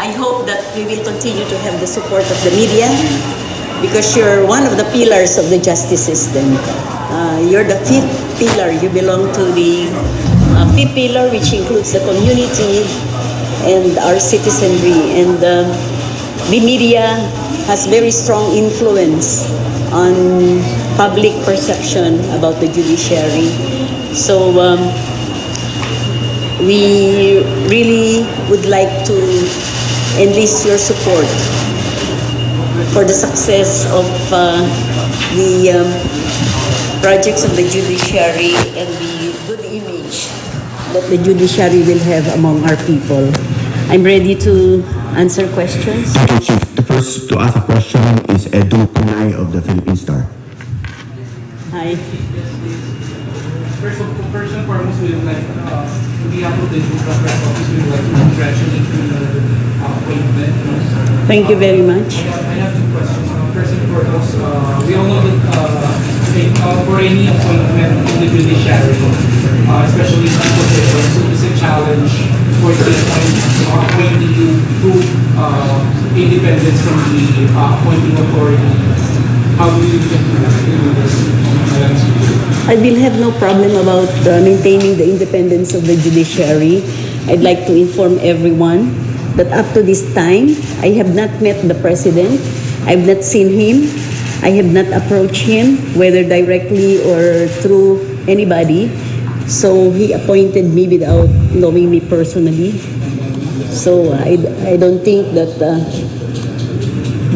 I hope that we will continue to have the support of the media because you're one of the pillars of the justice system. You're the fifth pillar. You belong to the fifth pillar, which includes the community and our citizenry. And the media has very strong influence on public perception about the judiciary. So we really would like to enlist your support for the success of the projects of the judiciary and the good image that the judiciary will have among our people. I'm ready to answer questions. Thank you, Chief. The first to ask a question is Edu Pinay of the Philippine Star. Hi. First and foremost, we would like to be able to do the press office. We would like to congratulate you on the appointment. Thank you very much. I have two questions. First and foremost, we all know that for any appointment in the judiciary, especially in positions, so it's a challenge for the appointing you to independence from the appointing authority. How do you do this? I will have no problem about maintaining the independence of the judiciary. I'd like to inform everyone that up to this time, I have not met the president. I've not seen him. I have not approached him, whether directly or through anybody. So he appointed me without knowing me personally. So I don't think that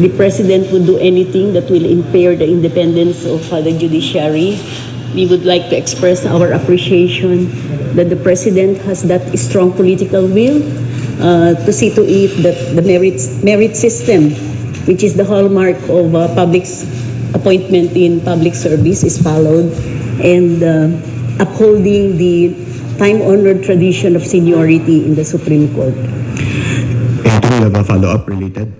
the president would do anything that will impair the independence of the judiciary. We would like to express our appreciation that the president has that strong political will to see to it that the merit system, which is the hallmark of public appointment in public service, is followed, and upholding the time-honored tradition of seniority in the Supreme Court. And do you have a follow-up related?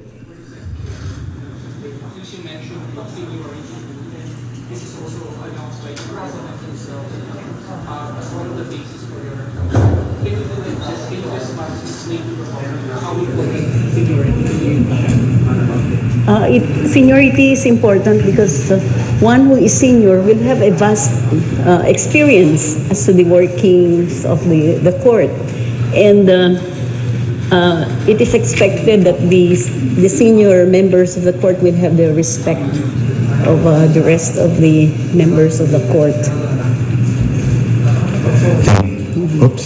Seniority is important because one who is senior will have a vast experience as to the workings of the court. And it is expected that the senior members of the court will have the respect of the rest of the members of the court. Oops,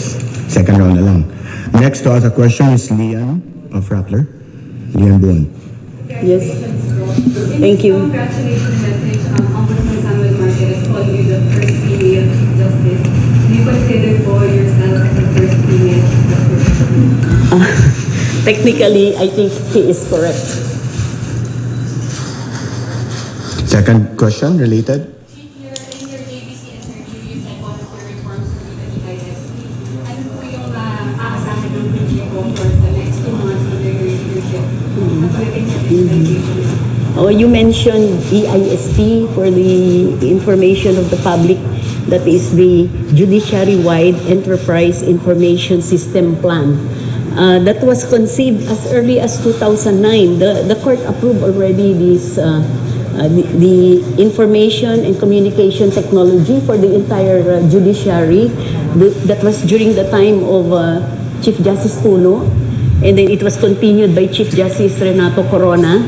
second round na lang. Next to ask a question is Lian of Rappler. Lian Buon. Yes. Thank you. Congratulations message. Ombudsman Samuel Marquez called you the first female justice. Do you consider for yourself as the first female justice? Technically, I think he is correct. Second question related. Chief, in your ABC interview, you said one of the reforms will be the DISP. Ano po yung aasahan ng PGO for the next 2 months under your leadership? Oh, you mentioned EISP for the information of the public. That is the Judiciary-Wide Enterprise Information System Plan. That was conceived as early as 2009. The court approved already this the information and communication technology for the entire judiciary. That was during the time of Chief Justice Puno, and then it was continued by Chief Justice Renato Corona.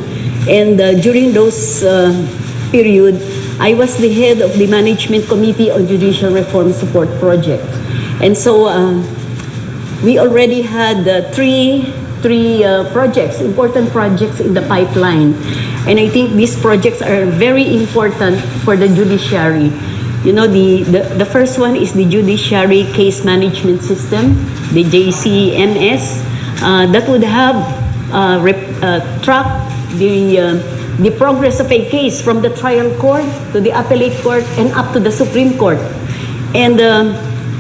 And during those period, I was the head of the Management Committee on Judicial Reform Support Project. And so we already had three projects, important projects in the pipeline. And I think these projects are very important for the judiciary. You know, the first one is the Judiciary Case Management System, the JCMS, that would have track the progress of a case from the trial court to the appellate court and up to the Supreme Court. And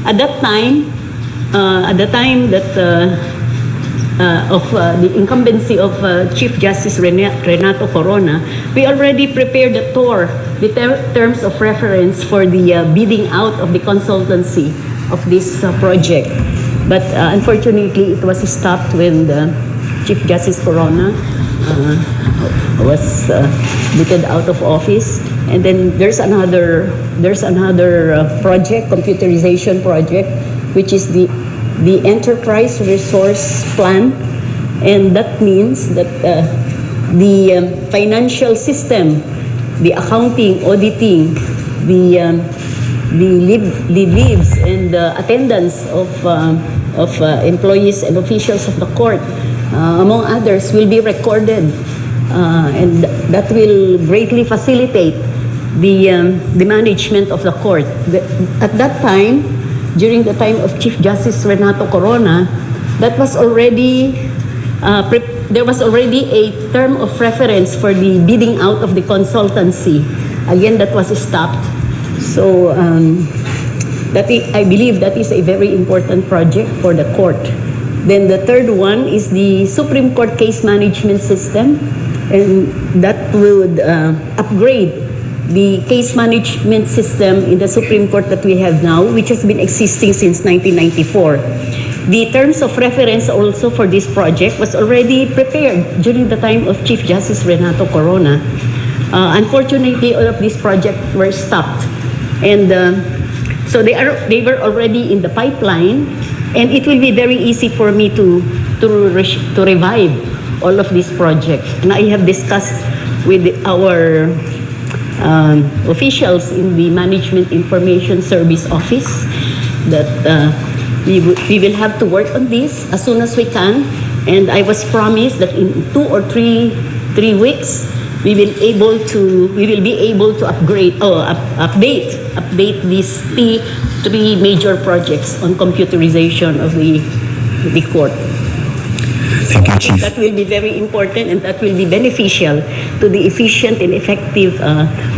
at the time that of the incumbency of Chief Justice Renato Corona, we already prepared the terms of reference for the bidding out of the consultancy of this project. But unfortunately, it was stopped when Chief Justice Corona was booted out of office. And then there's another project, computerization project, which is the enterprise resource plan. And that means that the financial system, the accounting, auditing, the leaves and the attendance of employees and officials of the court, among others, will be recorded, and that will greatly facilitate the management of the court. At that time, during the time of Chief Justice Renato Corona, that was already there was already a term of reference for the bidding out of the consultancy. Again, that was stopped. So I believe that is a very important project for the court. Then the third one is the Supreme Court case management system, and that would upgrade the case management system in the Supreme Court that we have now, which has been existing since 1994. The terms of reference also for this project was already prepared during the time of Chief Justice Renato Corona. Unfortunately, all of these projects were stopped. And so they were already in the pipeline, and it will be very easy for me to revive all of these projects. And I have discussed with our officials in the Management Information Service Office that we will have to work on this as soon as we can. And I was promised that in 2 or 3 weeks we will be able to update these three major projects on computerization of the court. Thank you, Chief. That will be very important, and that will be beneficial to the efficient and effective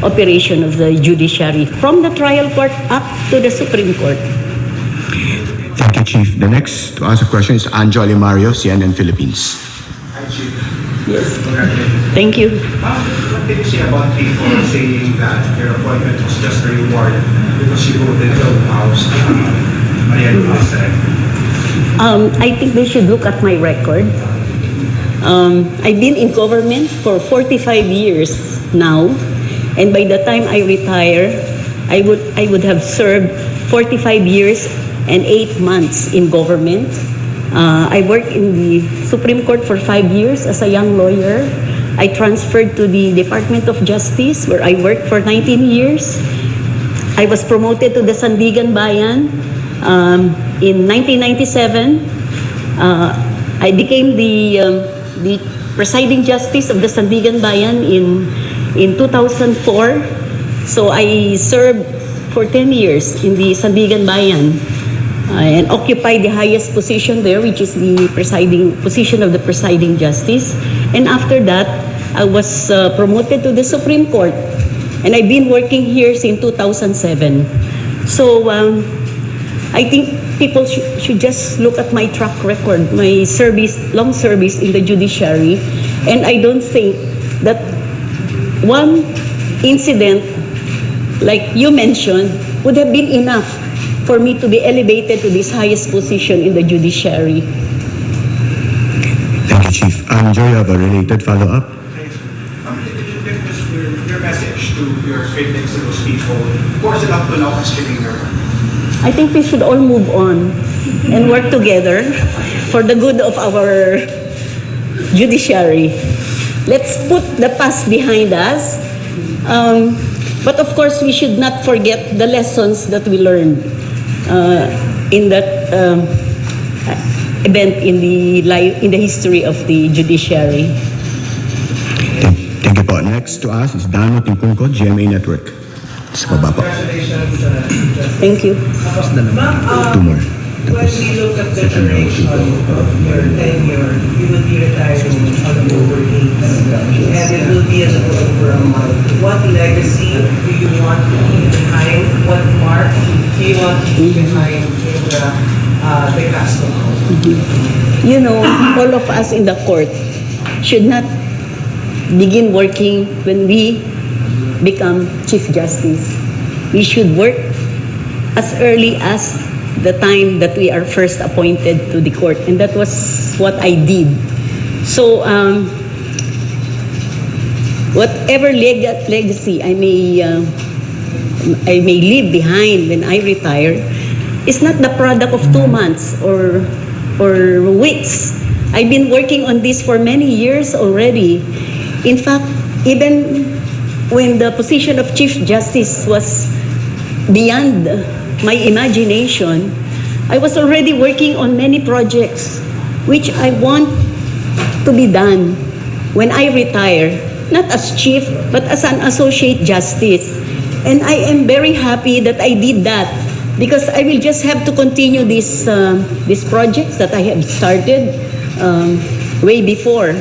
operation of the judiciary from the trial court up to the Supreme Court. Thank you, Chief. The next to ask a question is Anjali Mario, CNN Philippines. Hi, Chief. Yes. Congratulations. Thank you. What did you say about people saying that your appointment was just a reward because you voted to the House? I think they should look at my record. I've been in government for 45 years now, and by the time I retire, I would have served 45 years and 8 months in government. I worked in the Supreme Court for 5 years as a young lawyer. I transferred to the Department of Justice, where I worked for 19 years. I was promoted to the Sandigan Bayan in 1997. I became the presiding justice of the Sandigan Bayan in 2004. So I served for 10 years in the Sandigan Bayan and occupied the highest position there, which is the position of the presiding justice. And after that, I was promoted to the Supreme Court, and I've been working here since 2007. So I think people should just look at my track record, my long service in the judiciary, and I don't think that one incident like you mentioned would have been enough for me to be elevated to this highest position in the judiciary. Thank you, Chief. Joy, you have a related follow-up? Your message to your critics and those people, force it up to now questioning your work. I think we should all move on and work together for the good of our judiciary. Let's put the past behind us. But of course, we should not forget the lessons that we learned in that event in the history of the judiciary. Thank you po. Next to us is Dano Tingkungko, GMA Network. Sa baba po. Congratulations. Thank you. Two more. When we look at the duration of your tenure, you will be retiring on over 8, and it will be as over a month. What legacy do you want to leave behind? What mark do you want to leave behind in the Castro? You know, all of us in the court should not begin working when we become Chief Justice. We should work as early as the time that we are first appointed to the court, and that was what I did. So, whatever legacy I may leave behind when I retire is not the product of 2 months or weeks. I've been working on this for many years already. In fact, even when the position of Chief Justice was beyond my imagination, I was already working on many projects which I want to be done when I retire, not as chief, but as an associate justice. And I am very happy that I did that, because I will just have to continue these projects that I have started way before,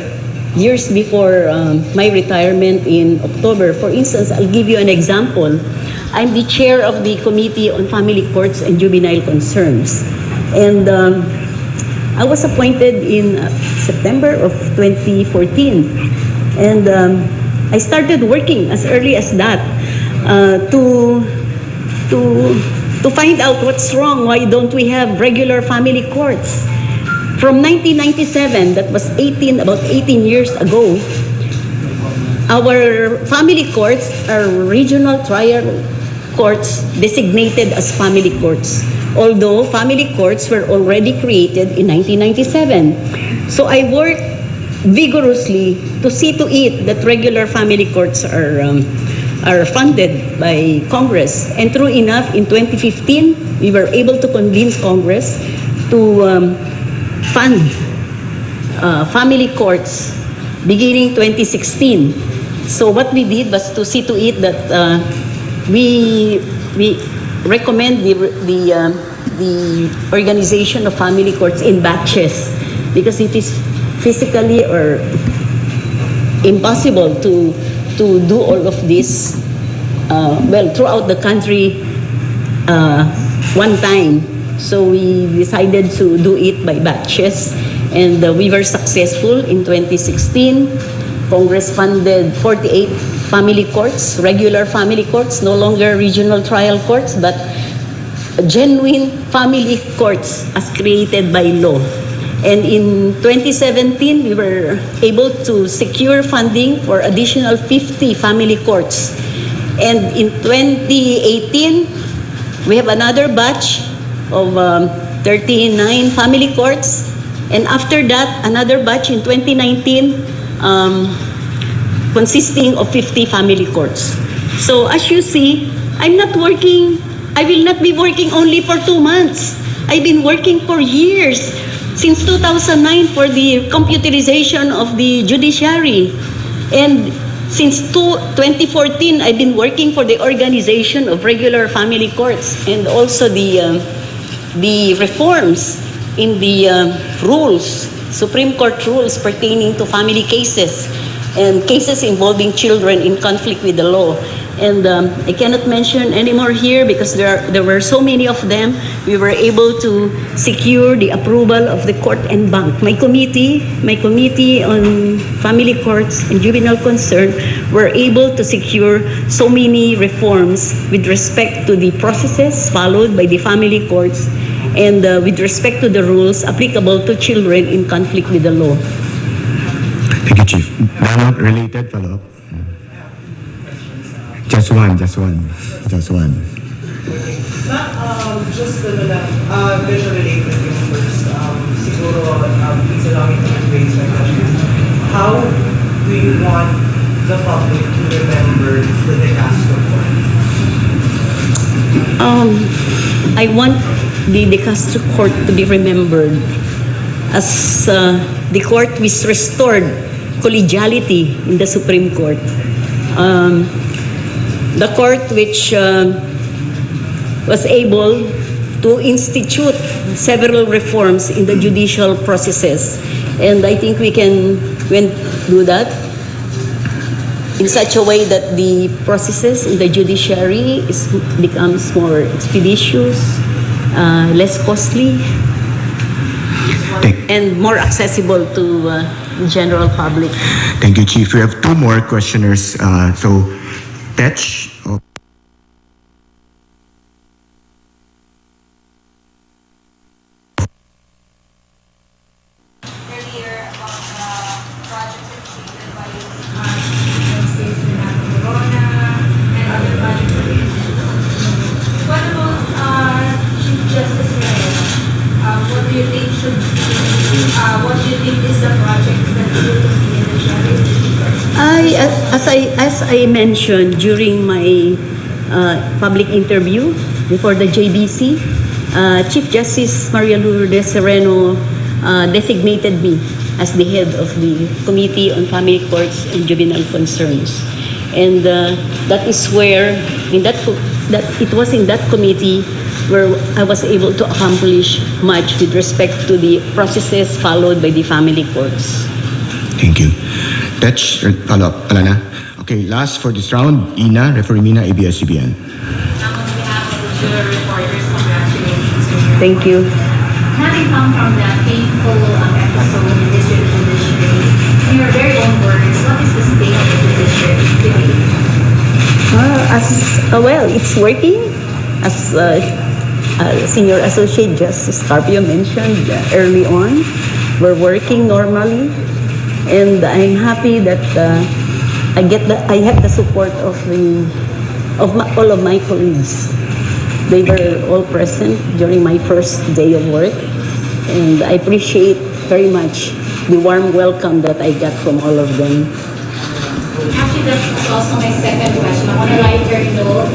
years before my retirement in October. For instance, I'll give you an example. I'm the chair of the Committee on Family Courts and Juvenile Concerns. And I was appointed in September of 2014. And I started working as early as that to find out what's wrong. Why don't we have regular family courts? From 1997, that was about 18 years ago, our family courts are regional trial courts designated as family courts, although family courts were already created in 1997. So I worked vigorously to see to it that regular family courts are funded by Congress. And true enough, in 2015, we were able to convince Congress to fund family courts beginning 2016. So what we did was to see to it that we recommend the organization of family courts in batches, because it is physically or impossible to do all of this throughout the country one time. So we decided to do it by batches, and we were successful in 2016. Congress funded 48 family courts, regular family courts, no longer regional trial courts, but genuine family courts as created by law. And in 2017, we were able to secure funding for additional 50 family courts. And in 2018, we have another batch of 39 family courts. And after that, another batch in 2019, consisting of 50 family courts. So as you see, I will not be working only for 2 months. I've been working for years, since 2009, for the computerization of the judiciary. And since 2014, I've been working for the organization of regular family courts, and also the reforms in the rules, Supreme Court rules pertaining to family cases and cases involving children in conflict with the law. And I cannot mention anymore here because there were so many of them. We were able to secure the approval of the court en banc. My committee on family courts and juvenile concern were able to secure so many reforms with respect to the processes followed by the family courts, and with respect to the rules applicable to children in conflict with the law. Thank you, Chief. Related follow-up? Just one. Not just medyo related yung first. Siguro, please allow me to raise my question. How do you want the public to remember the Castro court? I want the Castro court to be remembered as the court which restored collegiality in the Supreme Court. The court which was able to institute several reforms in the judicial processes. And I think we can do that in such a way that the processes in the judiciary becomes more expeditious, less costly, and more accessible to the general public. Thank you, Chief. We have two more questioners. So, Tetch. Earlier about projects initiated by United States Corona and other projects of what about Chief Justice Reyes? What do you think should be, what do you think is the project that should be in the As I mentioned during my public interview before the JBC, Chief Justice Maria Lourdes Sereno designated me as the head of the Committee on Family Courts and Juvenile Concerns. And that is where, it was in that committee where I was able to accomplish much with respect to the processes followed by the family courts. Thank you. Touch, follow-up, Alana. Okay, last for this round, Ina, referee Mina, ABS-CBN. On behalf of the juror reporters, congratulations on your Thank you. having come from that painful episode in the district judiciary. In your very own words, what is the state of the district today? Well, it's working. As Senior Associate Justice Carpio mentioned early on, we're working normally. And I'm happy that I have the support of all of my colleagues. They were all present during my first day of work, and I appreciate very much the warm welcome that I got from all of them. Actually, that's also my second question. I want to lighter note,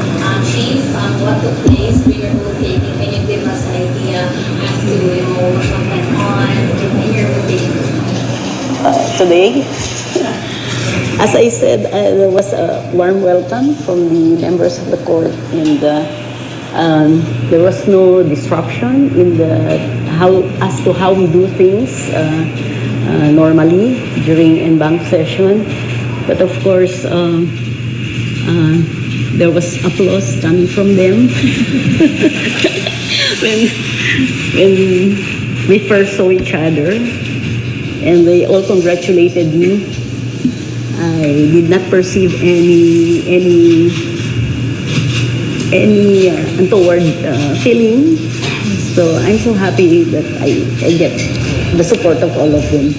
Chief, what took place when you're vote taking. Can you give us an idea as to what went on in your vote taking? Today, as I said, there was a warm welcome from the members of the court, and there was no disruption in as to how we do things normally during en banc session. But of course, there was applause coming from them when we first saw each other. And they all congratulated me. I did not perceive any untoward feeling. So I'm so happy that I get the support of all of them.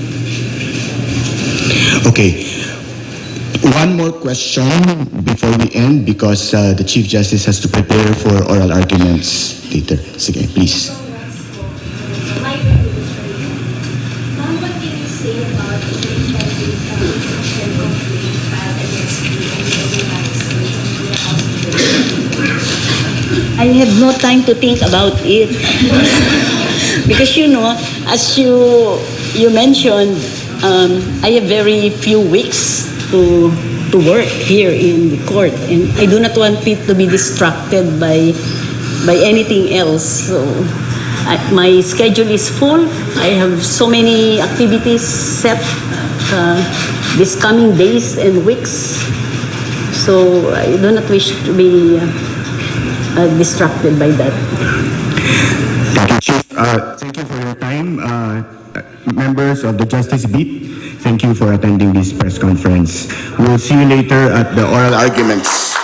Okay. One more question before we end because the Chief Justice has to prepare for oral arguments later. Sige, please. What can you say about the complaint filed against you in the United States and the House? I have no time to think about it. Because as you mentioned, I have very few weeks to work here in the court, and I do not want it to be distracted by anything else. So my schedule is full. I have so many activities set these coming days and weeks. So I do not wish to be distracted by that. Thank you, Chief. Thank you for your time. Members of the Justice Beat, thank you for attending this press conference. We'll see you later at the oral arguments.